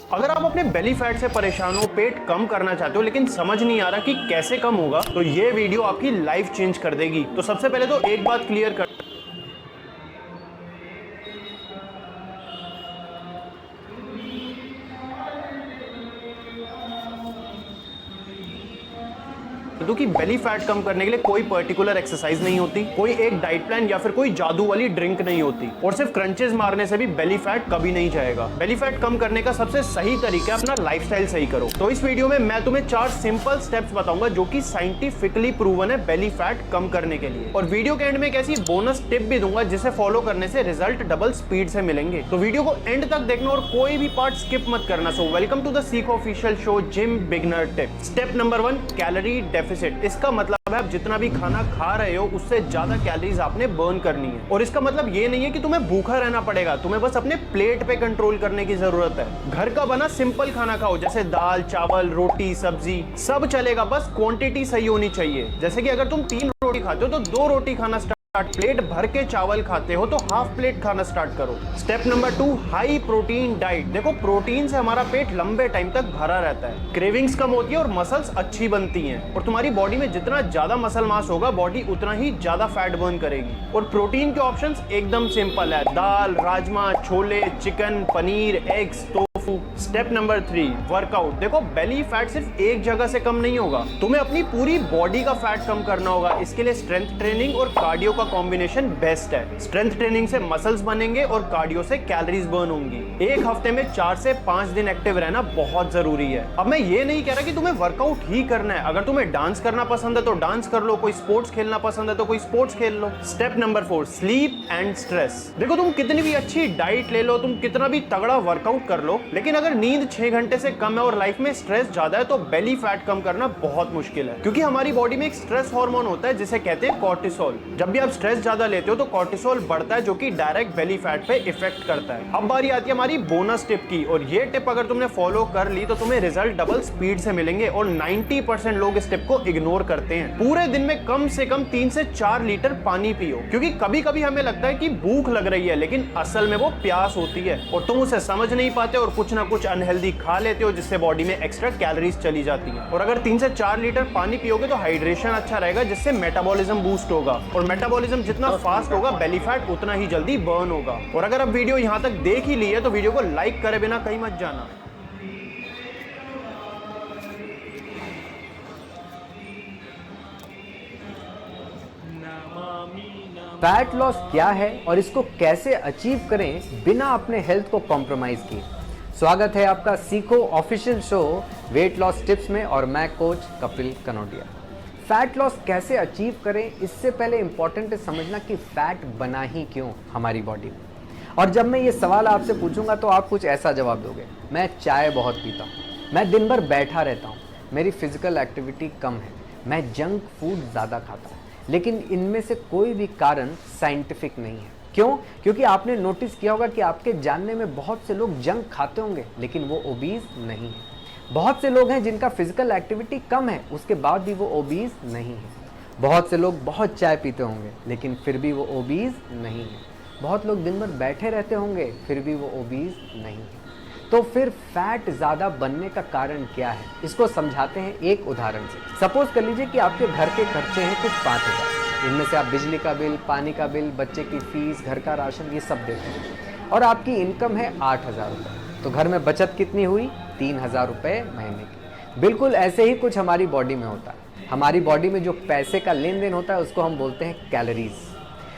अगर आप अपने बेली फैट से परेशान हो, पेट कम करना चाहते हो लेकिन समझ नहीं आ रहा कि कैसे कम होगा, तो ये वीडियो आपकी लाइफ चेंज कर देगी। तो सबसे पहले तो एक बात क्लियर कर दूं कि बेली फैट कम करने के लिए कोई पर्टिकुलर एक्सरसाइज नहीं होती, कोई एक डाइट प्लान या फिर कोई जादू वाली ड्रिंक नहीं होती, और सिर्फ क्रंचेस मारने से भी बेली फैट कभी नहीं जाएगा। बेली फैट कम करने का सबसे सही तरीका है अपना लाइफस्टाइल सही करो। तो इस वीडियो में मैं तुम्हें 4 सिंपल स्टेप्स बताऊंगा जो कि साइंटिफिकली प्रूवन है बेली फैट कम करने के लिए, और वीडियो के एंड में एक ऐसी बोनस टिप भी दूंगा जिसे फॉलो करने से रिजल्ट डबल स्पीड से मिलेंगे। तो वीडियो को एंड तक देखना और कोई भी पार्ट स्किप मत करना। सो वेलकम टू द सीखो official show gym beginner tip. Step number 1, calorie deficit. इसका मतलब है आप जितना भी खाना खा रहे हो उससे ज्यादा कैलोरीज आपने बर्न करनी है, और इसका मतलब ये नहीं है कि तुम्हें भूखा रहना पड़ेगा, तुम्हें बस अपने प्लेट पे कंट्रोल करने की जरूरत है। घर का बना सिंपल खाना खाओ, जैसे दाल, चावल, रोटी, सब्जी, सब चलेगा, बस क्वांटिटी सही होनी चाहिए। जैसे कि अगर तुम 3 रोटी खाते हो तो 2 रोटी खाना स्टार्ट, प्लेट भर के चावल खाते हो तो हाफ प्लेट खाना स्टार्ट करो। Step number 2, high protein diet. देखो, प्रोटीन से हमारा पेट लंबे टाइम तक भरा रहता है, क्रेविंग्स कम होती है और मसल्स अच्छी बनती हैं, और तुम्हारी बॉडी में जितना ज्यादा मसल मास होगा बॉडी उतना ही ज्यादा फैट बर्न करेगी। और प्रोटीन के ऑप्शंस एकदम सिंपल है, दाल, राजमा, छोले, chicken, paneer, eggs, step number 3, workout. देखो, बेली फैट सिर्फ एक जगह से कम नहीं होगा, तुम्हें अपनी पूरी बॉडी का फैट कम करना होगा। इसके लिए स्ट्रेंथ ट्रेनिंग और कार्डियो का कॉम्बिनेशन बेस्ट है। स्ट्रेंथ ट्रेनिंग से मसल्स बनेंगे और कार्डियो से कैलोरीज बर्न होंगी। एक हफ्ते में 4 से 5 दिन एक्टिव रहना बहुत जरूरी है। अब मैं ये नहीं कह रहा कि तुम्हें वर्कआउट ही करना है, अगर तुम्हें डांस करना पसंद है तो डांस कर लो, कोई स्पोर्ट्स खेलना पसंद है तो कोई स्पोर्ट्स खेल लो। Step number 4, sleep and stress. देखो, तुम कितनी भी अच्छी डाइट ले लो, तुम कितना भी तगड़ा वर्कआउट कर लो, लेकिन अगर नींद 6 घंटे से कम है और लाइफ में स्ट्रेस ज्यादा है तो बेली फैट कम करना बहुत मुश्किल है, क्योंकि हमारी बॉडी में एक स्ट्रेस हार्मोन होता है जिसे कहते हैं कॉर्टिसोल। जब भी आप स्ट्रेस ज्यादा लेते हो तो कॉर्टिसोल बढ़ता है, जो कि डायरेक्ट बेली फैट पे इफेक्ट करता है। अब बारी आती है हमारी बोनस टिप की, और ये टिप अगर तुमने फॉलो कर ली तो तुम्हें रिजल्ट डबल स्पीड से मिलेंगे, और 90% लोग इस टिप को इग्नोर करते हैं। पूरे दिन में कम से कम 3 से 4 लीटर पानी पियो, क्योंकि कभी कभी हमें लगता है कि भूख लग रही है, लेकिन असल में वो प्यास होती है, और तुम उसे समझ नहीं पाते और कुछ ना कुछ अनहेल्दी खा लेते हो जिससे बॉडी में एक्स्ट्रा कैलोरीज चली जाती हैं। और अगर 3 से 4 लीटर पानी पियोगे तो हाइड्रेशन अच्छा रहेगा, जिससे मेटाबॉलिज्म बूस्ट होगा, और मेटाबॉलिज्म जितना फास्ट होगा बेली फैट उतना ही जल्दी बर्न होगा। और अगर अब वीडियो यहां तक देख ही ली है तो वीडियो को लाइक करे बिना कहीं मत जाना। फैट लॉस क्या है और इसको कैसे अचीव करें बिना अपने हेल्थ को कॉम्प्रोमाइज किए। स्वागत है आपका सीखो official show weight loss tips में, और मैं coach Kapil Kanodia. Fat loss कैसे अचीव करें, इससे पहले इंपॉर्टेंट है समझना कि फैट बना ही क्यों हमारी बॉडी में। और जब मैं ये सवाल आपसे पूछूंगा तो आप कुछ ऐसा जवाब दोगे, मैं चाय बहुत पीता हूँ, मैं दिन भर बैठा रहता हूँ, मेरी फिजिकल एक्टिविटी कम है, मैं जंक फूड ज़्यादा खाता हूँ। लेकिन इनमें से कोई भी कारण साइंटिफिक नहीं है। क्यों? क्योंकि आपने नोटिस किया होगा कि आपके जानने में बहुत से लोग जंक खाते होंगे लेकिन वो ओबीज नहीं है। बहुत से लोग हैं जिनका फिजिकल एक्टिविटी कम है, उसके बाद भी वो ओबीज नहीं है। बहुत से लोग बहुत चाय पीते होंगे लेकिन फिर भी वो ओबीज नहीं है। बहुत लोग दिन भर बैठे रहते होंगे फिर भी वो ओबीज नहीं है। तो फिर फैट ज़्यादा बनने का कारण क्या है, इसको समझाते हैं एक उदाहरण से। सपोज कर लीजिए कि आपके घर के खर्चे हैं कुछ 5,000, इनमें से आप बिजली का बिल, पानी का बिल, बच्चे की फीस, घर का राशन, ये सब देते हैं, और आपकी इनकम है 8,000 रुपये। तो घर में बचत कितनी हुई? 3,000 रुपये महीने की। बिल्कुल ऐसे ही कुछ हमारी बॉडी में होता है। हमारी बॉडी में जो पैसे का लेन देन होता है उसको हम बोलते हैं कैलोरीज।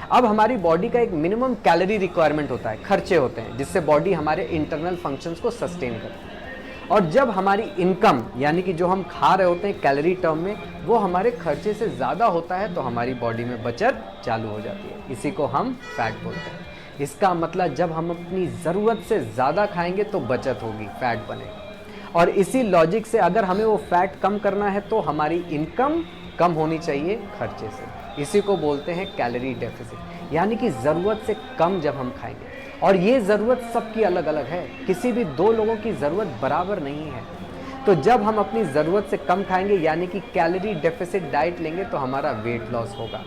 अब हमारी बॉडी का एक मिनिमम कैलोरी रिक्वायरमेंट होता है, खर्चे होते हैं, जिससे बॉडी हमारे इंटरनल फंक्शंस को सस्टेन करती है। और जब हमारी इनकम यानी कि जो हम खा रहे होते हैं कैलोरी टर्म में, वो हमारे खर्चे से ज़्यादा होता है तो हमारी बॉडी में बचत चालू हो जाती है। इसी को हम फैट बोलते हैं। इसका मतलब जब हम अपनी ज़रूरत से ज़्यादा खाएंगे तो बचत होगी, फैट बनेगा। और इसी लॉजिक से अगर हमें वो फैट कम करना है तो हमारी इनकम कम होनी चाहिए खर्चे से। इसी को बोलते हैं कैलोरी डेफिसिट, यानी कि ज़रूरत से कम जब हम खाएंगे। और ये ज़रूरत सबकी अलग अलग है, किसी भी 2 लोगों की ज़रूरत बराबर नहीं है। तो जब हम अपनी ज़रूरत से कम खाएंगे यानी कि कैलोरी डेफिसिट डाइट लेंगे तो हमारा वेट लॉस होगा।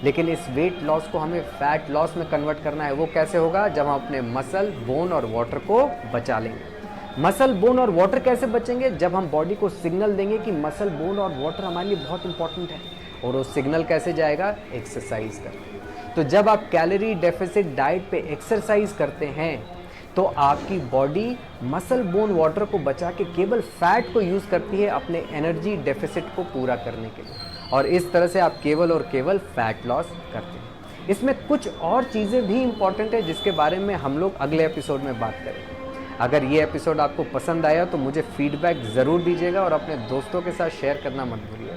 लेकिन इस वेट लॉस को हमें फैट लॉस में कन्वर्ट करना है। वो कैसे होगा? जब हम अपने मसल, बोन और वाटर को बचा लेंगे। मसल, बोन और वाटर कैसे बचेंगे? जब हम बॉडी को सिग्नल देंगे कि मसल, बोन और वाटर हमारे लिए बहुत इंपॉर्टेंट है। और वो सिग्नल कैसे जाएगा? एक्सरसाइज करके। तो जब आप कैलोरी डेफिसिट डाइट पे एक्सरसाइज करते हैं तो आपकी बॉडी मसल, बोन, वाटर को बचा के केवल फैट को यूज़ करती है अपने एनर्जी डेफिसिट को पूरा करने के लिए, और इस तरह से आप केवल और केवल फैट लॉस करते हैं। इसमें कुछ और चीज़ें भी इंपॉर्टेंट है जिसके बारे में हम लोग अगले एपिसोड में बात करेंगे। अगर ये एपिसोड आपको पसंद आया तो मुझे फीडबैक ज़रूर दीजिएगा और अपने दोस्तों के साथ शेयर करना मत भूलिएगा।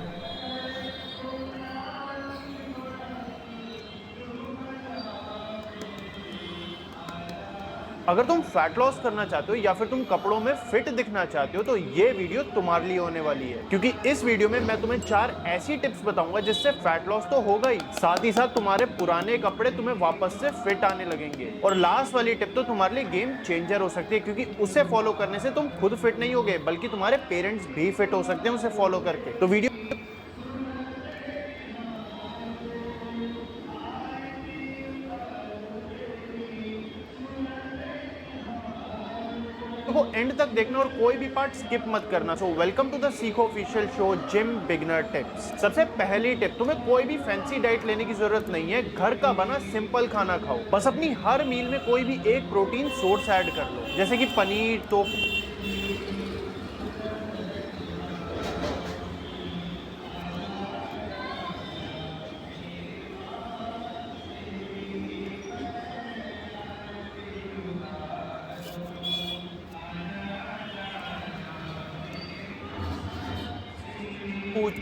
अगर तुम फैट लॉस करना चाहते हो या फिर तुम कपड़ों में फिट दिखना चाहते हो तो ये वीडियो तुम्हारे लिए होने वाली है, क्योंकि इस वीडियो में मैं तुम्हें 4 ऐसी टिप्स बताऊंगा जिससे फैट लॉस तो होगा ही, साथ ही साथ तुम्हारे पुराने कपड़े तुम्हें वापस से फिट आने लगेंगे। और लास्ट वाली टिप तो तुम्हारे लिए गेम चेंजर हो सकती है, क्योंकि उसे फॉलो करने से तुम खुद फिट नहीं होगे बल्कि तुम्हारे पेरेंट्स भी फिट हो सकते हैं उसे फॉलो करके। तो वीडियो को एंड तक देखना और कोई भी पार्ट स्किप मत करना। सो वेलकम टू द सीखो official show gym beginner tips. सबसे पहली टिप, तुम्हें कोई भी फैंसी डाइट लेने की जरूरत नहीं है, घर का बना सिंपल खाना खाओ। बस अपनी हर मील में कोई भी एक प्रोटीन सोर्स ऐड कर लो, जैसे कि paneer, tofu,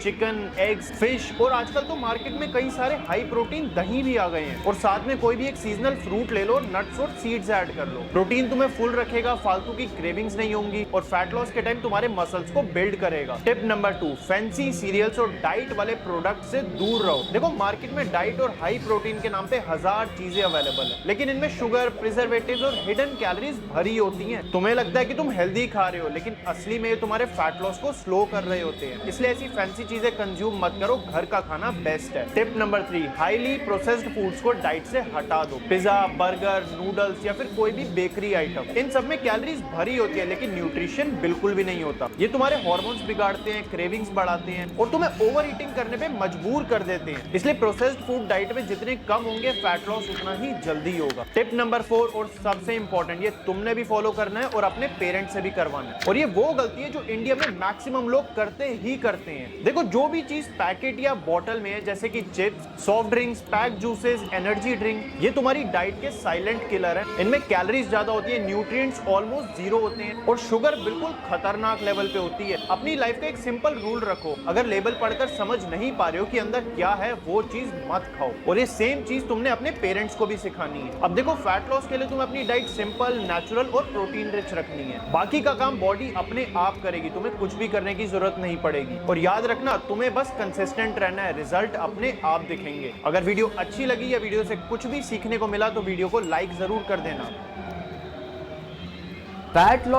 chicken, eggs, fish, और आजकल तो मार्केट में कई सारे हाई प्रोटीन दही भी आ गए हैं। और साथ में कोई भी एक सीजनल फ्रूट ले लो, नट्स और सीड्स ऐड कर लो। प्रोटीन तुम्हें फुल रखेगा, फालतू की क्रेविंग्स नहीं होंगी और फैट लॉस के टाइम तुम्हारे मसल्स को बिल्ड करेगा। टिप नंबर 2, फैंसी सीरियल्स और डाइट वाले प्रोडक्ट से दूर रहो। देखो, मार्केट में डाइट और हाई प्रोटीन के नाम पे 1000 चीजें अवेलेबल है, लेकिन इनमें शुगर, प्रिजर्वेटिव्स और हिडन कैलोरीज भरी होती हैं। तुम्हें लगता है कि तुम हेल्दी खा रहे हो, लेकिन असली में ये तुम्हारे फैट लॉस को स्लो कर रहे होते हैं। इसलिए ऐसी फैंसी चीजें कंज्यूम मत करो, घर का खाना बेस्ट है। Tip number 3, highly processed foods को डाइट से हटा दो। पिज्जा, बर्गर, नूडल्स या फिर कोई भी बेकरी आइटम, इन सब में कैलोरीज भरी होती है लेकिन न्यूट्रिशन बिल्कुल भी नहीं होता। ये तुम्हारे हार्मोन्स बिगाड़ते हैं, क्रेविंग्स बढ़ाते हैं और तुम्हें ओवर ईटिंग करने पे मजबूर कर देते हैं। इसलिए प्रोसेस्ड फूड डाइट में जितने कम होंगे, फैट लॉस उतना ही जल्दी होगा। टिप नंबर 4 और सबसे इंपॉर्टेंट, ये तुमने भी फॉलो करना है और अपने पेरेंट्स से भी करवाना है। और ये वो गलती है जो इंडिया में मैक्सिमम लोग करते ही करते हैं। देखो, जो भी चीज पैकेट या बोतल में है, जैसे कि chips, soft drinks, pack juices, energy drink, ये तुम्हारी डाइट के साइलेंट किलर है। इनमें कैलोरीज ज्यादा होती है, न्यूट्रिएंट्स ऑलमोस्ट जीरो होते हैं और शुगर बिल्कुल खतरनाक लेवल पे होती है। अपनी लाइफ का एक सिंपल रूल रखो, अगर लेबल पढ़कर समझ नहीं पा रहे हो कि अंदर क्या है, वो चीज मत खाओ। और ये सेम चीज तुमने अपने पेरेंट्स को भी सिखानी है। अब देखो, फैट लॉस के लिए तुम्हें अपनी डाइट सिंपल, नेचुरल और प्रोटीन रिच रखनी है। बाकी का काम बॉडी अपने आप करेगी, तुम्हें कुछ भी करने की जरूरत नहीं पड़ेगी। और याद रखना, तुम्हें बस कंसिस्टेंट रहना है, रिजल्ट अपने आप दिखेंगे। अगर वीडियो अच्छी लगी या वीडियो से कुछ भी सीखने को मिला तो वीडियो को लाइक जरूर कर देना। Fat loss